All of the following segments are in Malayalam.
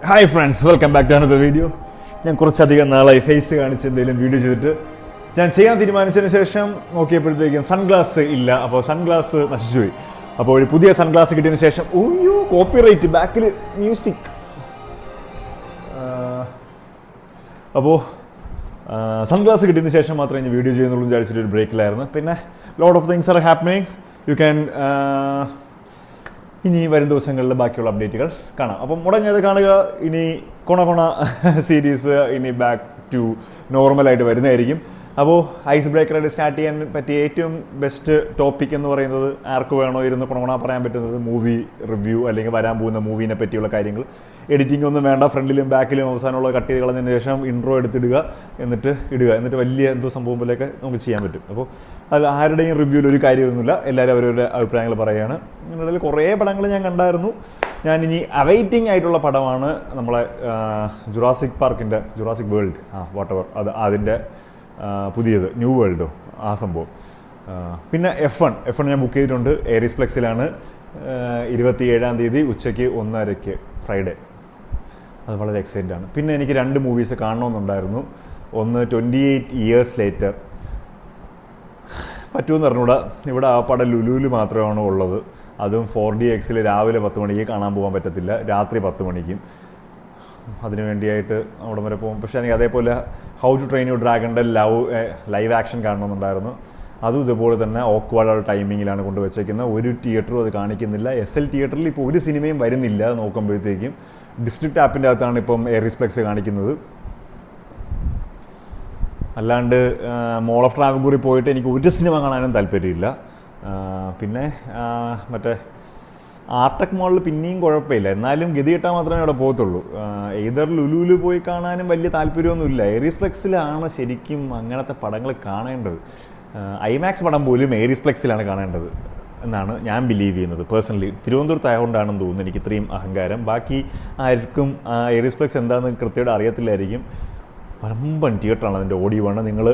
Hi friends, welcome back to another video. ഞാൻ കുറച്ചധികം നാളായി ഫേസ് കാണിച്ച് എന്തെങ്കിലും വീഡിയോ ചെയ്തിട്ട് ഞാൻ ചെയ്യാൻ തീരുമാനിച്ചതിന് ശേഷം നോക്കിയപ്പോഴത്തേക്കും സൺഗ്ലാസ് ഇല്ല. അപ്പോൾ സൺഗ്ലാസ് നശിച്ചുപോയി. അപ്പോൾ ഒരു പുതിയ സൺഗ്ലാസ് കിട്ടിയതിന് ശേഷം കോപ്പിറൈറ്റ് ബാക്കിൽ മ്യൂസിക്. അപ്പോൾ സൺഗ്ലാസ് കിട്ടിയതിന് ശേഷം മാത്രമേ ഞാൻ വീഡിയോ ചെയ്യുന്നുള്ളൂ വിചാരിച്ചിട്ട് ഒരു ബ്രേക്കിലായിരുന്നു. പിന്നെ lot of things are happening. You can ഇനി വരും ദിവസങ്ങളിൽ ബാക്കിയുള്ള അപ്ഡേറ്റുകൾ കാണാം. അപ്പം മുടങ്ങിയത് കാണുക. ഇനി കൊണ സീരീസ് ഇനി ബാക്ക് ടു നോർമലായിട്ട് വരുന്നതായിരിക്കും. അപ്പോൾ ഐസ് ബ്രേക്കറായിട്ട് സ്റ്റാർട്ട് ചെയ്യാൻ പറ്റിയ ഏറ്റവും ബെസ്റ്റ് ടോപ്പിക് എന്ന് പറയുന്നത് ആർക്ക് വേണോ ഇരുന്ന് കൊണ പറയാൻ പറ്റുന്നത് മൂവി റിവ്യൂ അല്ലെങ്കിൽ വരാൻ പോകുന്ന മൂവീനെ പറ്റിയുള്ള കാര്യങ്ങൾ. എഡിറ്റിംഗ് ഒന്നും വേണ്ട, ഫ്രണ്ടിലും ബാക്കിലും അവസാനമുള്ള കട്ട് ചെയ്ത് കളഞ്ഞതിന് ശേഷം ഇൻട്രോ എടുത്തിടുക, എന്നിട്ട് വലിയ എന്തോ സംഭവം പോലെയൊക്കെ നമുക്ക് ചെയ്യാൻ പറ്റും. അപ്പോൾ അത് ആരുടെയും റിവ്യൂവിൽ ഒരു കാര്യമൊന്നുമില്ല, എല്ലാവരും അവരവരുടെ അഭിപ്രായങ്ങൾ പറയുകയാണ്. ഇതിനിടയിൽ കുറേ പടങ്ങൾ ഞാൻ കണ്ടായിരുന്നു. ഞാനിനി അവൈറ്റിംഗ് ആയിട്ടുള്ള പടമാണ് നമ്മളെ ജുറാസിക് വേൾഡ് വാട്ടെവർ അതിൻ്റെ പുതിയത് ന്യൂ വേൾഡോ ആ സംഭവം. പിന്നെ F1 ഞാൻ ബുക്ക് ചെയ്തിട്ടുണ്ട്. ഏരീസ് ഫ്ലെക്സിലാണ് 27-ാം തീയതി ഉച്ചയ്ക്ക് 1:30 ഫ്രൈഡേ. അത് വളരെ എക്സൈറ്റഡ് ആണ്. പിന്നെ എനിക്ക് 2 മൂവീസ് കാണണമെന്നുണ്ടായിരുന്നു. ഒന്ന് 28 ഇയേഴ്സ് ലേറ്റർ. പറ്റുമെന്ന് പറഞ്ഞുകൂടാ. ഇവിടെ ആ പടം ലുലുവിൽ മാത്രമാണ് ഉള്ളത്. അതും 4DX രാവിലെ 10 മണിക്ക് കാണാൻ പോകാൻ പറ്റത്തില്ല, രാത്രി 10 മണിക്കും. അതിനു വേണ്ടിയായിട്ട് അവിടെ വരെ പോകും. പക്ഷേ എനിക്ക് അതേപോലെ ഹൗ ടു ട്രെയിൻ യുവർ ഡ്രാഗണിൻ്റെ ലൈവ് ആക്ഷൻ കാണണമെന്നുണ്ടായിരുന്നു. അതും ഇതുപോലെ തന്നെ ഓക്വേർഡ് ടൈമിങ്ങിലാണ് കൊണ്ടുവച്ചേക്കുന്നത്. ഒരു തിയേറ്ററും അത് കാണിക്കുന്നില്ല. SL തിയേറ്ററിൽ ഇപ്പോൾ ഒരു സിനിമയും വരുന്നില്ല. നോക്കുമ്പോഴത്തേക്കും ഡിസ്ട്രിക്ട് ആപ്പിൻ്റെ അകത്താണ് ഇപ്പം ഏരീസ് ഫ്ലെക്സ് കാണിക്കുന്നത്. അല്ലാണ്ട് മോൾ ഓഫ് ട്രാവൻകൂറിൽ പോയിട്ട് എനിക്ക് ഒരു സിനിമ കാണാനും താല്പര്യമില്ല. പിന്നെ മറ്റേ ആർടെക് മോളിൽ പിന്നെയും കുഴപ്പമില്ല, എന്നാലും ഗതി കിട്ടാൻ മാത്രമേ അവിടെ പോകത്തുള്ളൂ. ഏതർ ലുലുവിൽ പോയി കാണാനും വലിയ താല്പര്യമൊന്നുമില്ല. ഏരീസ് ഫ്ലെക്സിലാണ് ശരിക്കും അങ്ങനത്തെ പടങ്ങൾ കാണേണ്ടത്. ഐമാക്സ് പടം പോലും ഏരീസ് ഫ്ലെക്സിലാണ് കാണേണ്ടത് എന്നാണ് ഞാൻ ബിലീവ് ചെയ്യുന്നത് പേഴ്സണലി. തിരുവനന്തപുരത്ത് ആയതുകൊണ്ടാണെന്ന് തോന്നുന്നു എനിക്ക് ഇത്രയും അഹങ്കാരം. ബാക്കി ആർക്കും ഏരീസ് ഫ്ലെക്സ് എന്താണെന്ന് കൃത്യമായിട്ട് അറിയത്തില്ലായിരിക്കും. വമ്പൻ തിയേറ്ററാണ് അതിൻ്റെ ഓഡിയോ. നിങ്ങൾ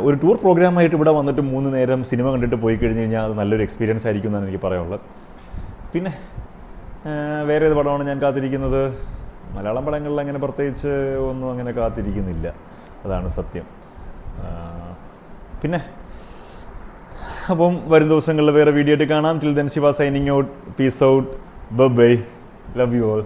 ഒരു ടൂർ പ്രോഗ്രാമായിട്ട് ഇവിടെ വന്നിട്ട് 3 നേരം സിനിമ കണ്ടിട്ട് പോയി കഴിഞ്ഞ് കഴിഞ്ഞാൽ അത് നല്ലൊരു എക്സ്പീരിയൻസ് ആയിരിക്കും എന്നാണ് എനിക്ക് പറയാനുള്ളത്. പിന്നെ വേറെ ഏത് പടമാണ് ഞാൻ കാത്തിരിക്കുന്നത്? മലയാളം പടങ്ങളിൽ അങ്ങനെ പ്രത്യേകിച്ച് ഒന്നും അങ്ങനെ കാത്തിരിക്കുന്നില്ല, അതാണ് സത്യം. പിന്നെ അപ്പം വരും ദിവസങ്ങളിൽ വേറെ വീഡിയോ ആയിട്ട് കാണാം. Till then Shiva signing out. Peace out. Bye. Love you all.